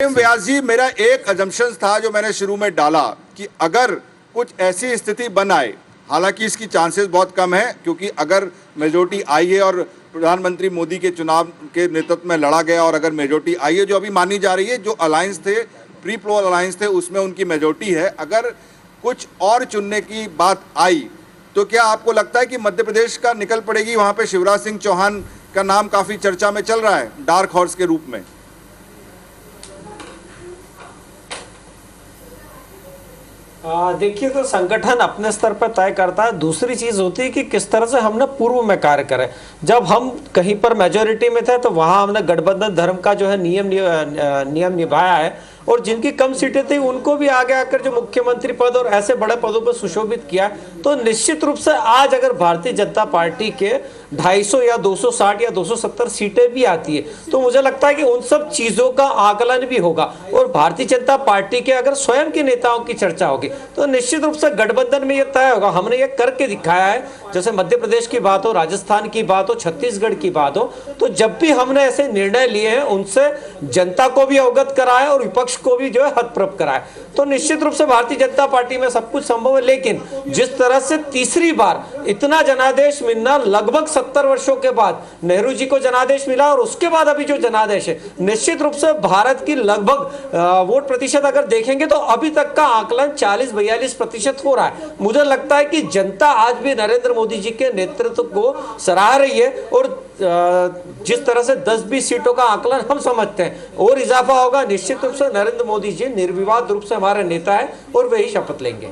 व्यास जी, मेरा एक अजम्पशन था जो मैंने शुरू में डाला कि अगर कुछ ऐसी स्थिति बन आए, हालांकि इसकी चांसेस बहुत कम है क्योंकि अगर मेजोरिटी आई है और प्रधानमंत्री मोदी के चुनाव के नेतृत्व में लड़ा गया और अगर मेजोरिटी आई है जो अभी मानी जा रही है, जो अलायंस थे, प्री पोल अलायंस थे, उसमें उनकी मेजोरिटी है, अगर कुछ और चुनने की बात आई तो क्या आपको लगता है कि मध्य प्रदेश का निकल पड़ेगी? वहाँ पे शिवराज सिंह चौहान का नाम काफ़ी चर्चा में चल रहा है डार्क हॉर्स के रूप में। देखिए, तो संगठन अपने स्तर पर तय करता है। दूसरी चीज होती है कि किस तरह से हमने पूर्व में कार्य करे। जब हम कहीं पर मेजोरिटी में थे तो वहां हमने गठबंधन धर्म का जो है नियम निभाया है और जिनकी कम सीटें थी उनको भी आगे आकर जो मुख्यमंत्री पद और ऐसे बड़े पदों पर सुशोभित किया। तो निश्चित रूप से आज अगर भारतीय जनता पार्टी के 250 या 260 या 270 सीटें भी आती है तो मुझे लगता है कि उन सब चीजों का आकलन भी होगा और भारतीय जनता पार्टी के अगर स्वयं के नेताओं की चर्चा होगी तो निश्चित रूप से गठबंधन में यह तय होगा। हमने ये करके दिखाया है, जैसे मध्य प्रदेश की बात हो, राजस्थान की बात हो, छत्तीसगढ़ की बात हो, तो जब भी हमने ऐसे निर्णय लिए हैं उनसे जनता को भी अवगत कराया और विपक्ष को भी जो है हतप्रभ कराया। तो निश्चित रूप से भारतीय जनता पार्टी में सब कुछ संभव है, लेकिन जिस तरह से तीसरी बार इतना जनादेश मिलना, लगभग 70 वर्षों के बाद नेहरू जी को जनादेश मिला और उसके बाद अभी जो जनादेश है, निश्चित रूप से भारत की लगभग वोट प्रतिशत अगर देखेंगे तो अभी तक का आकलन 40-42% हो रहा है। मुझे लगता है कि जनता आज भी नरेंद्र मोदी जी के नेतृत्व को सराह रही है और जिस तरह से 10-20 सीटों का आकलन हम समझते हैं और इजाफा होगा। निश्चित रूप से नरेंद्र मोदी जी निर्विवाद रूप से हमारे नेता है और वही शपथ लेंगे।